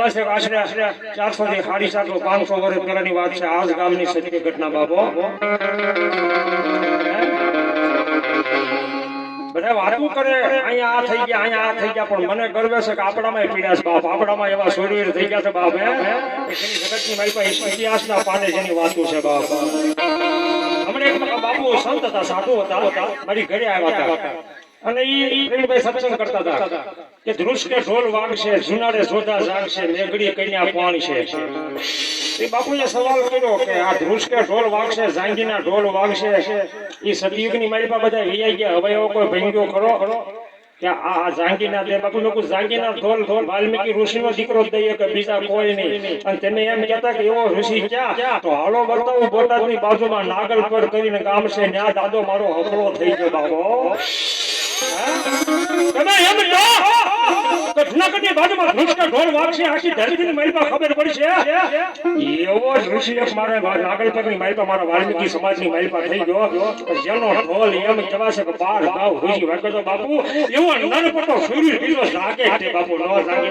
કહેવાય છે કે આશરે 400 થી 450 500 વર્ષ પહેલાની વાત છે આજ ગામની સત્ય ઘટના બાબો બધા વાતો કરે અહીંયા આ થઈ ગયા પણ મને ગર્વ છે કે આપણામાં પીડા છે બાપ આપણામાં એવા શરીર થઈ ગયા છે બાપ જેની જગતની મારી પાસે ઇતિહાસના પાને જેની વાતો છે બાપ હમણાં એક બાપુ સંત હતા સાધુ હતા મારી ઘરે આવ્યા હતા અને ઈ ભાઈ સત્સંગ કરતા હતા કે ધ્રુસ કે ઢોલ વાગશે જુનાડે જોધા જાગશે મેઘડી કન્યા પાણ છે એ બાપુએ સવાલ કર્યો કે આ ધ્રુસ કે ઢોલ વાગશે જાંગીના ઢોલ વાગશે એ સતયુગની મારી પાસે બધા વિયાઈ ગયા હવે એવો કોઈ ભંગ્યો ખરો કે આ જાંગીના દે બાપુ લોકો જાંગીના ઢોલ વાલ્મીકી ઋષિનો દીકરો દઈએ કે બીજા કોઈ નહીં અને તમે એમ કહેતા કે એવો ઋષિ ક્યાં તો હાલો બતાવું બોટાદની બાજુમાં નાગલપર કરીને ગામ છે ન્યા દાદો મારો હકલો થઈ ગયો બાબો તમે એમ કહો કે જૂનાગઢની બાજુમાં ધ્રુસકા ઢોલ વાગશે આખી ધરતીની મારી પાસે ખબર પડશે એવો ઋષિ એક મારે નાગલપરની મારી પાસે મારા વાલ્મીકી સમાજની મારી પાસે થઈ ગયો જેનો ઢોલ એમ કહેવાશે કે 12 ગાવ હુજી વાગે તો બાપુ એવો નરપટો સૂર્ય બીજો જાગે તે બાપુ ન જાગે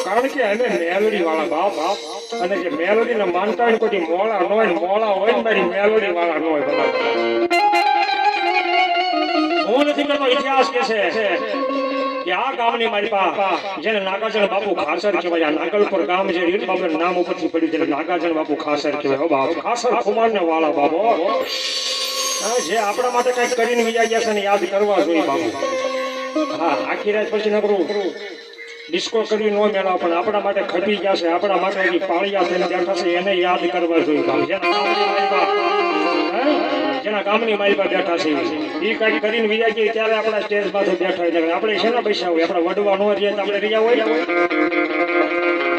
કારણ કે અમે મેલોડી વાળા બાપ અને જે મેલોડી ને માનતા હોય કોઈ મોળા હોય ને મારી મેલોડી વાળા ન હોય બાબા હું નથી કરતો ઇતિહાસ કે છે કે આ ગામની મારી પા જેને નાગાજણ બાપુ ખાસર કહેવાય આ નાગલપુર ગામ જે રીત બાપુ નામ ઉપરથી પડ્યું છે નાગાજણ બાપુ ખાસર કહેવાય હો બાપ ખાસર ખુમારને વાળા બાબો જે આપણા માટે કંઈક કરીને વિયા ગયા છે ને યાદ કરવા જોઈએ બાપુ હા આખી રાત પછી નકરું ડિસ્કો કરી નો મેળા પણ આપણા માટે ખપી ગયા છે આપણા માટે પાળિયા થઈને બેઠા છે એને યાદ કરવા જોઈએ બાપ જેના ગામની મારી પાસે બેઠા છે એ કઈ કરીને વિયા ગયા ત્યારે આપણા સ્ટેજ પાસે બેઠા હોય આપણે છે ને પૈસા હોય આપણા વડવા નો રહીએ તો આપણે રહ્યા હોય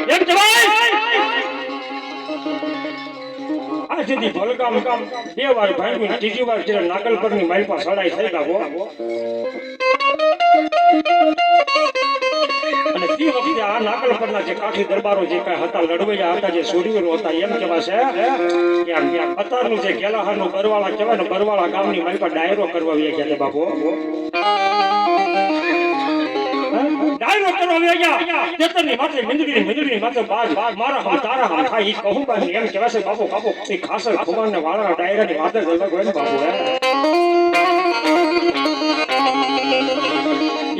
એમ જવાય આ જેથી ભલકામ બે વાર ભાંગ્યું ત્રીજી વાર જ્યારે નાગલપરની મારી પાસે સડાઈ થઈ ગયો અને તે વખતે આ નાગલપરના જે કાઠી દરબારો જે કઈ હતા લડવૈયા હતા જે સૂર્યવીરો હતા એમ કહેવાશે કે અત્યારનું જે ગેલાહારનું બરવાળા કહેવાય ને બરવાળા ગામની મારી પાસે ડાયરો કરવા વ્યા ગયા બાપુ ડાયરો કરવા વ્યા ગયા તેતરની માથે મીંદડી માથે બાજ મારા હમ તારા હમ થાય ઈ કહું બાપુ એમ કહેવાશે બાપુ એ ખાસર ખુમારને વાળા ડાયરાની વાત જ અલગ હોય ને બાપુ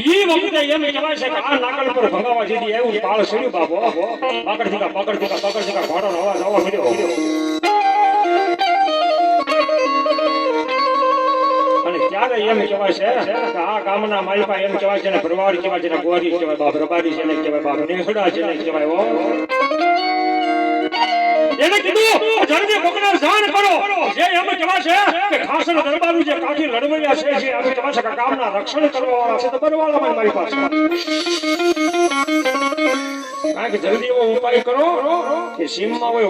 ઈ વખતે એમ કહેવાય છે કે આ નાગલ પર ભંગાવા જેથી એવું પાળ સડ્યું બાપો પકડ ઘોડોનો અવાજ આવવા મળ્યો અને ત્યારે એમ કહેવાય છે કે આ ગામના માલિકા એમ કહેવાય છે ને ભરવાડ કહેવાય છે ને ગોરી કહેવાય બાપ રબારી છે ને કહેવાય બાપ નેહડા છે ને કહેવાય હો એને કીધું જલ્દી મોકલા જાણ કરો જે એમ કહેવાય છે કે ખાસર દરબારનું જે કાઠી લડવૈયા છે જે એમ કહેવાય છે કે ગામના રક્ષણ કરવા વાળા છે તો બરવાળામાં મારી પાસે કારણ કે જલ્દી એવો ઉપાય કરો કે સીમમાં હોય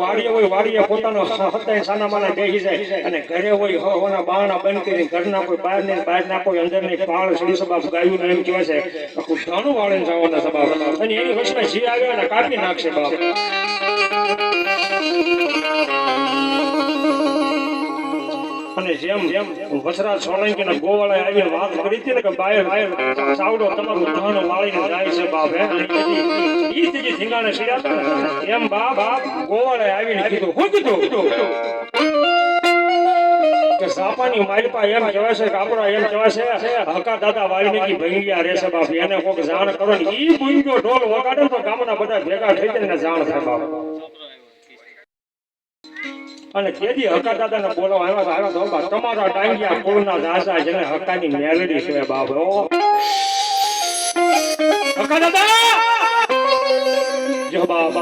વાડીએ પોતાનો હતાય સાના માના બેસી જાય અને ઘરે હોય હોના બારણા બંધ કરીને ઘરના કોઈ બહાર ના કોઈ અંદર ની પાળ સડી સબાબ ગાયું એમ કહેવાય છે આખું ધાનું વાળીને જવાના સબાબ અને એની વચમાં જે આવે એને કાપી નાખશે બાપ અને જેમ વસરાજ સોલંકી ગોવાળા આવીને વાત કરી હતી ને કે બાય ચાવડો તમારું ધન વાળીને જાય છે બાપ ઈ ત્રીજી ધીંગાણે સીડ્યા એમ બાપ ગોવાળા આવીને કીધું હું કીધું કે સાપાની માલપા એમ કહેવાય છે કે આપણા એમ કહેવાય છે હકા દાદા વાલ્મીકી ભંગિયા રહેશે બાપ એને કોક જાણ કરો ને ઈ બુંગો ઢોલ વગાડે તો ગામના બધા ભેગા થઈ જાય ને જાણ થાય બાપ અને તેથી હકા દાદાને બોલાવા આવ્યા તો તમારા ડાંગિયા કુળના દાદા જેને હકાની મેલડી છે બાપ હકા દાદા જો બાપ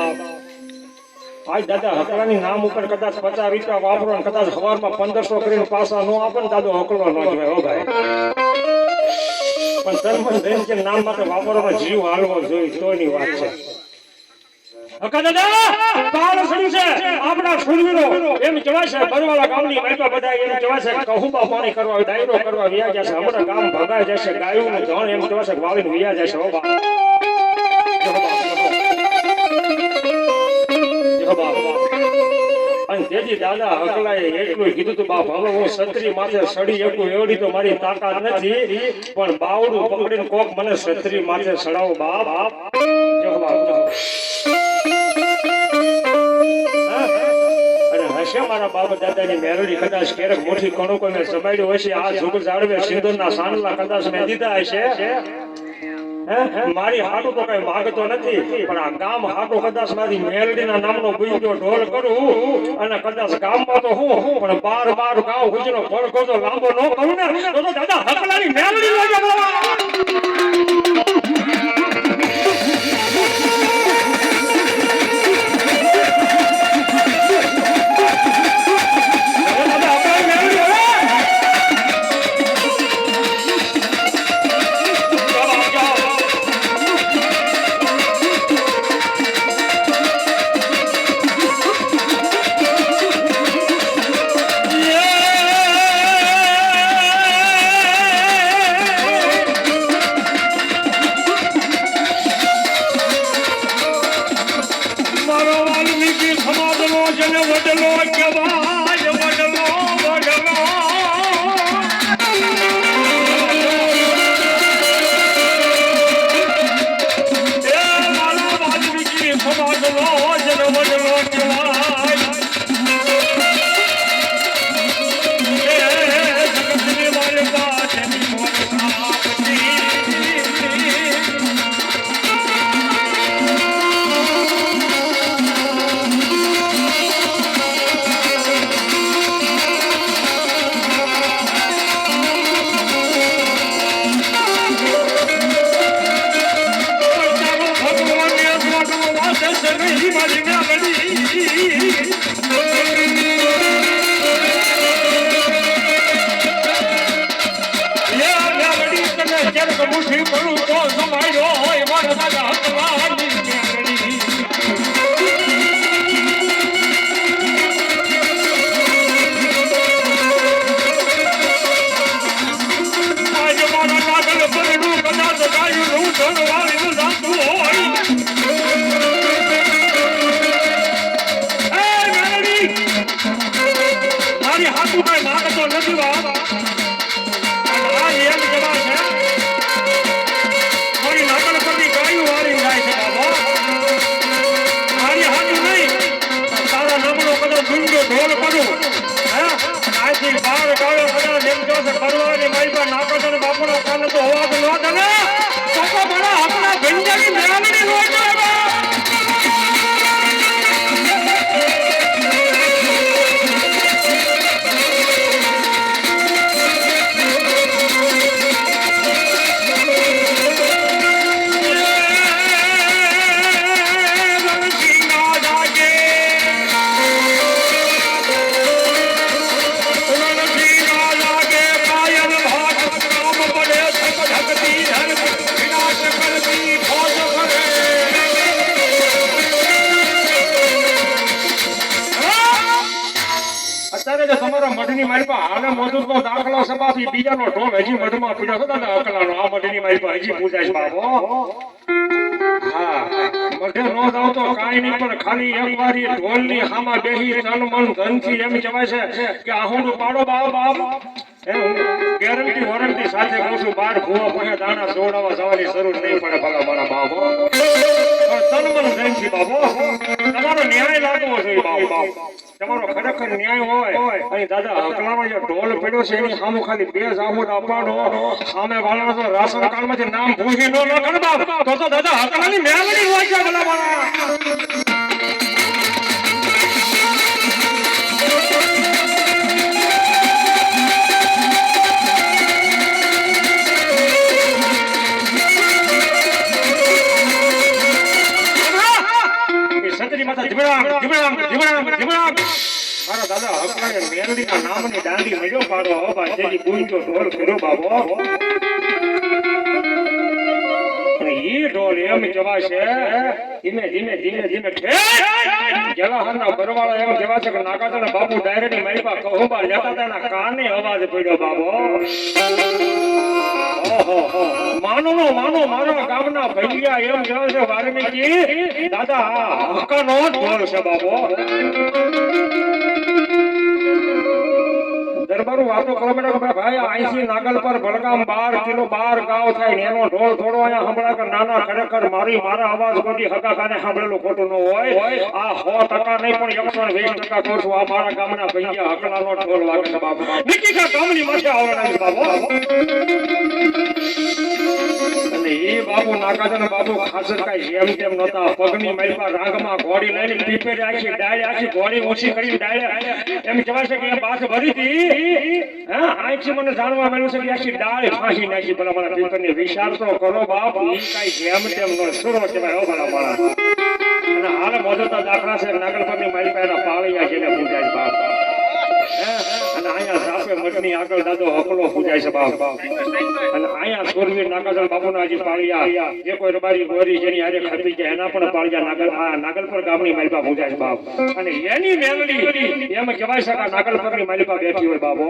આજ દાદા હકલાની નામ ઉપર કદાચ 50 રૂપિયા વાપરો ને કદાચ સવારમાં 1500 કરીને પાછા નો આપે ને દાદો હકલો ન કહેવાય હો ભાઈ પણ તનમન ધન કે નામ માટે વાપરવાનો જીવ હાલવો જોઈએ તોની વાત છે હકા દાદા પાળ સડ્યું છે આપણા સુરવીરો એમ કહેવાય છે બરવાળા ગામની માઈપા બધા એમ કહેવાય છે કહુંબા પાણી કરવા ડાયરો કરવા વિયા જશે હમણાં ગામ ભગાઈ જશે ગાયુંનું ધણ એમ કહેવાય છે વાળીને વિયા જશે હો બાપ અને તેથી દાદા હકલાએ એટલું કીધું તું બાપ હવે હું છત્રી માથે સડી એકું એવડી તો મારી તાકાત નથી પણ બાવડું પકડીને કોક મને છત્રી માથે સડાવો બાપ જો બાપ જો. અને હશે મારા બાપ દાદાની મેરડી કદાચ ક્યારેક મોટી કણું કોઈ સમાડ્યું હશે આ જુગ જાળવે સિંદૂરના સાંડલા કદાચ મેં દીધા હશે મારી હાટું તો કઈ માગતો નથી પણ આ ગામ હાટું કદાચ મારી મેલડીના નામનો ગુંજો ઢોલ કરું અને કદાચ ગામમાં તો હું પણ બાર ગામ ગુંજનો ભડકો તો લાંબો ન કરું ને તો દાદા હકલાની મેલડી લાગે મઢની મારી પાસે આને મોદુદનો દાખલો સપાથી બીજાનો ઢોલ હજી મઢમાં પીડ્યો હતો દાદા અકલાનો આ મઢની મારી પાસે હજી પૂજાય બાબો હા મઢે નો જાવ તો કાઈ નહીં પણ ખાલી એક વાર એ ઢોલની સામા બેહી તન મન ધનથી એમ કહેવાય છે કે આહુડું પાડો બાપ ગેરંટી વોરંટી સાથે કહું છું બાર ભૂવા પાસે દાણા જોડાવા જવાની જરૂર નહીં પડે ભલા મારા બાબો તન મન ધનથી બાબો તમારો ન્યાય લાગવો જોઈએ બાપ તમારો ખરેખર ન્યાય હોય અને દાદા હકલાનો જે ઢોલ પડ્યો છે એની સામે ખાલી બે જામુડા પાડો સામે વાળાનો તો રાશન કાર્ડમાંથી નામ ભૂસી નો ન કર બાપ તો દાદા હકલાની મેળવણી હોય છે ભલા મારા સતરી માતા જીવરામ મારા દાદા હકલાએ મેરડીના નામની દાંડી મળ્યો પાડો હવા જેથી ગુંજો ઢોલ કર્યો બાબો અને ઈ ઢોલ એમ કહેવાય છે ધીમે જલાહરના બરવાળા એમ કહેવાય છે કે નાગાતના બાપુ ડાયરેક્ટ મારી પાસે કહુબા લેતા તેના કાને અવાજ પડ્યો બાબો માનો મારા ગામના ભૈયા એમ કહેવાય છે વાલ્મીકી દાદા હક્કાનો ઢોલ છે બાબો દરબારું વાતો કરવા માંડ્યા કે ભાઈ અહીંથી નાગલ પર બલગામ 12 કિલો 12 ગાવ થાય ને એનો ઢોલ થોડો અહીંયા સંભળા કે નાના ખરેખર મારા અવાજ કોટી હકા કાને સાંભળેલું ખોટું ન હોય આ 100% નહીં પણ 120% કહું છું આ મારા ગામના ભૈયા હકલાનો ઢોલ વાગે છે બાપ નિકિકા ગામની માથે આવવાના છે બાપુ અને એ બાપુ નાકાજન બાપુ ખાસ કાઈ જેમ તેમ નતા પગની માલપા રાંગમાં ઘોડી લઈને પીપે રાખી ડાળે આખી ઘોડી ઊંચી કરી ડાળે એમ કહેવાય છે કે એ બાસ ભરી હતી હા આંખી મને જાણવા મળ્યું છે કે આખી ડાળ ફાંસી નાખી ભલા મારા પીપરની વિચાર તો કરો બાપ ઈ કાઈ જેમ તેમ નો સુરો કહેવાય હો ભલા મારા અને હાલ મોજતા દાખલા છે નાગલપરની માલપા એના પાળિયા છે ને પૂજાય બાપ અને અહીંયા સાપે મઠની આગળ દાદો હકલો પૂજાય છે બાપ અને અહીંયા સુરવીર નાગાજલ બાપુના હજી પાળિયા જે કોઈ રબારી ગોરી જેની હારે ખપી જાય એના પણ પાળિયા નાગલપર ગામની માલિપા પૂજાય છે બાપ અને એની મેલડી એમ કહેવાય છે કે નાગલપરની માલિપા બેઠી હોય બાપો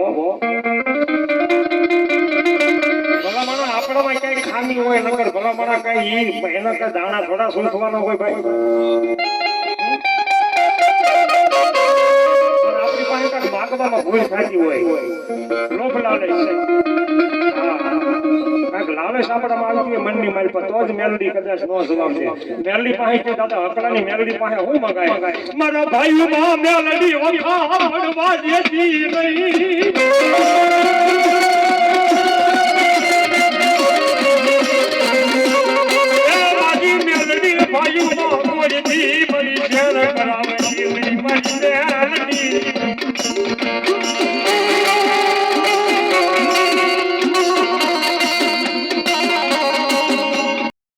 ભલામણા આપણામાં કઈ ખામી હોય નકર ભલામણા કઈ એના કઈ દાણા થોડા સૂંથવાનો હોય ભાઈ માગવામાં ભૂલ થતી હોય લોભ લાલચ લાલચ આપણામાં આવતી હોય મનની મારી પર તો જ મેલડી કદાચ નો જવાબ છે મેલડી પાસે દાદા હકલાની મેલડી પાસે હું મંગાય મારા ભાઈઓમાં મેલડી વખા મળવા દેતી નહીં ભાઈઓમાં કોઈથી બળી શેર કરાવે મરી